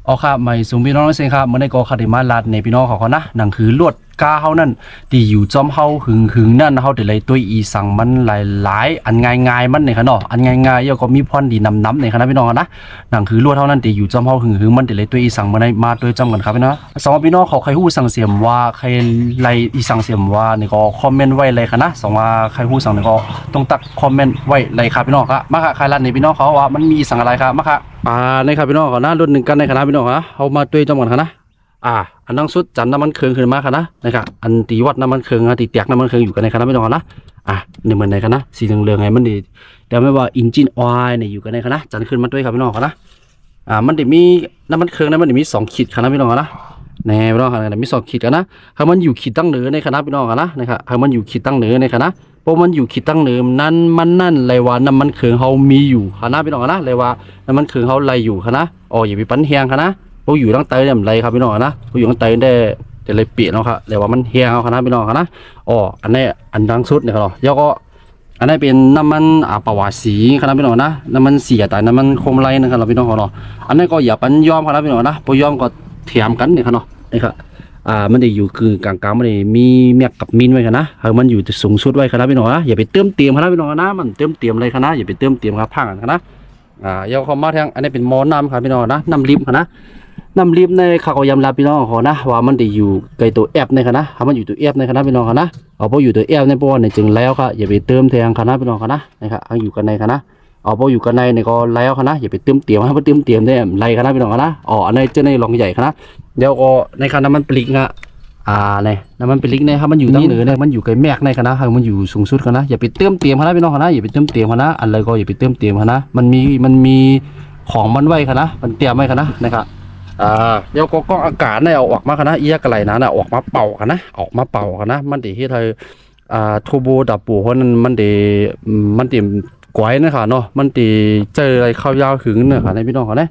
อ๋อครับไม่สูงพี่น้องเสียงครับเมื่อในกอคาดิมาลาดในพี่น้องเขานะหนังคือลวดกาเขานั่นที่อยู่จอมเฮาหึงนั่นเขาแต่เลยตัวอีสั่งมันหลายอันง่ายมันในขนาดอันง่ายๆก็มีพรดีนำในคณะพี่น้องนะหนังคือลวดเท่านั้นที่อยู่จอมเฮาหึงมันแต่เลยตัวอีสั่งมาโดยจำกันครับพี่น้องสองพี่น้องเขาใครหู้สั่งเสียมว่าใครไล่อีสั่งเสียมว่านี่ก็คอมเมนต์ไว้เลยค่ะนะสองว่าใครหู้สั่งนี่ก็ต้องตักคอมเมนต์ไว้เลยครับพี่น้องครับมาค่ะใครรันในพี่น้องเขาว่ามันมีสั่งอะไรครับมาค่ะในครับพี่น้องเขานะรุ่นหนึ่งกันในคณะพี่น้องนะเขามาด้วยจำกันค่ะนะอันนั่งสุดจันน้ำมันเคืองขึ้นมาค่ะนะนะครับอันตีวัดน้ำมันเคืองตีแตกน้ำมันเคืองอยู่กันในคณะไม่ต้องนะในเหมือนในคณะสีเหลืองๆไงมันดีแต่ไม่ว่าอินจินออยล์เนี่ยอยู่กันในคณะจันขึ้นมาด้วยครับพี่น้องค่ะนะมันจะมีน้ำมันเคืองนะมันจะมี2 ขีดคณะพี่น้องนะในพี่น้องค่ะมี2 ขีดกันนะถ้ามันอยู่ขีดตั้งเหนือในคณะพี่น้องค่ะนะนะครับถ้ามันอยู่ขีดตั้งเหนือในคณะเพราะมันอยู่ขีดตั้งเหนือนั่นเลยว่าน้ำมันเคืองเขามีอยู่คณะพี่น้องนะเลยว่าน้ำมันเคืองเขาไหลอยู่คณะอย่าไปปั้นแหงคณะพวกอยู่ตั้งเตยเนี่ยไรครับพี่น้องนะพวกอยู่ตั้งเตยได้แต่เลยเปลี่ยนเนาะครับเลยว่ามันเฮียเอาคณะพี่น้องนะอันนี้อันดังสุดเนี่ยครับแล้วก็อันนี้เป็นน้ำมันปวาสีคณะพี่น้องนะน้ำมันเสียแต่น้ำมันโคมไลนะครับพี่น้องเนาะอันนี้ก็อย่าปั้นยอมคณะพี่น้องนะพอยอมก็เทียมกันเนี่ยครับเนาะนี่ครับมันได้อยู่คือกลางๆมันได้มีเมียกับมินไว้กันนะมันอยู่สูงสุดไว้คณะพี่น้องนะอย่าไปเติมเตรียมคณะพี่น้องนะมันเติมเตรียมอะไรคณะอย่าไปเติมเตรียมครับพังกันนะยาวคอมมาทางอันนี้เป็นมอน้ำครับพี่น้องนะน้ำลิมนะน้ำลิมในข้าวยำลาพี่น้องเขานะว่ามันได้อยู่ไกลตัวแอบในคณะมันอยู่ตัวแอบในคณะพี่น้องนะพออยู่ตัวแอบในปอนในจึงแล้วครับอย่าไปเติมแทงคณะพี่น้องนะนะครับอยู่กันในคณะพออยู่กันในเนี่ยก็แล้วคณะอย่าไปเติมเตรียมให้เติมเตรียมได้ไรคณะพี่น้องนะอันนี้เจ้าในหลองใหญ่คณะเดี๋ยวก็ในคณะมันปลิกนะเนี่ยน้ำมันเป็นลิกเนี่ยครับมันอยู่ตั้งเหนือเนี่ยมันอยู่ไกลแมกในคณะมันอยู่สูงสุดคณะอย่าไปเติมเตรียมคณะพี่น้องคณะอย่าไปเติมเตรียมคณะอะไรก็อย่าไปเติมเตรียมคณะมันมีของมันไว้คณะมันเตรียมไว้คณะนะครับเดี๋ยวก็กล้องอากาศเนี่ยเอาออกมาคณะเอียกอะไรนะออกมาเป่าคณะออกมาเป่าคณะมันตีที่ไทยทูโบดับปูเพราะนั้นมันตีกวยนะครับเนาะมันตีเจออะไรเข้ายาวถึงเนี่ยค่ะในพี่น้องคณะ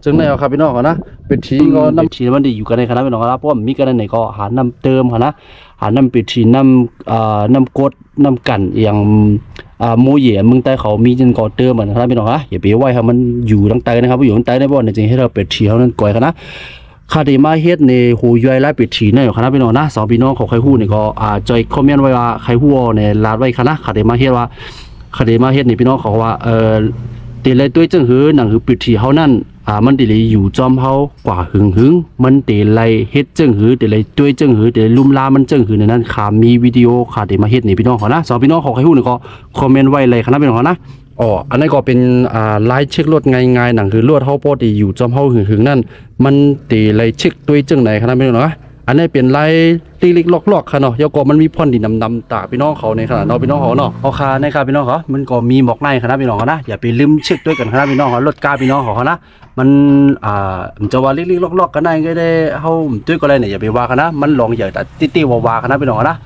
จึงในเอาครับพี่น้องนะเป็นทีก็น้ำทีมันดีอยู่กันในคณะพี่น้องนะเพราะว่ามีกันในก็หาน้ำเติมคณะหาน้ำเป็นทีน้ำกดน้ำกันอย่างโมเหย่มึงใต้เขามีจนก่อเติมเหมือนคณะพี่น้องนะอย่าไปไว้ครับมันอยู่ตั้งใจนะครับอยู่ตั้งใจในบ่อนจริงให้เราเป็นทีเขานั้นก่อยคณะคาดีมาเฮ็ดในหูย่อยไล่เป็ดฉีในคณะพี่น้องนะ2 พี่น้องของใครฮู้นี่ก็จอยคอมเมนต์ไว้ว่าใครฮู้ในลาดไว้คณะคาดีมาเฮ็ดว่าคาดีมาเฮ็ดนี่พี่น้องเขาว่าตีเลยด้วยจังหือหนังหือปิดที่เฮานั่นมันตีเลยอยู่จอมเฮากว่าหึงมันตีเลยเฮ็ดจังหือตีเลยด้วยจังหือตีเลยลุ่มลามันจังหือในนั้นขามีวิดีโอขาตีมาเฮ็ดนี่พี่น้องเขานะ2 พี่น้องของใครฮู้นี่ก็คอมเมนต์ไว้เลยคณะพี่น้องเขานะอันนั้นก็เป็นไลน์เช็ครถง่ายๆหนังคือรถเฮาปกติอยู่จอมเฮาหึงนั่นมันตีเลยเช็คด้วยจังไหนคณะพี่น้องนะอันนี้เป็นไล่ลิกลอกๆค่ะเนาะยก็มันมีพ่นดินดำๆตาพี่น้องเขาในขนาดเนาะพี่น้องเขาเนาะคาในครับพี่น้องเขามันก็มีหมอกในคณะพี่น้องเขานะอย่าไปลืมเช็คด้วยกันคณะพี่น้องเขารถกาพี่น้องเขานะมันจะว่าลิกลอกๆกันได้ก็ได้เฮาด้วยก็ได้เนี่ยอย่าไปว่ากันนะมันลองใหญ่แต่ติว่าคณะพี่น้องนะ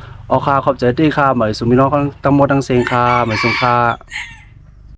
คาขอบใจที่ค่ะหมายสุพี่น้องทั้งหมดทั้งเสียงค่ะหมายสุค่ะ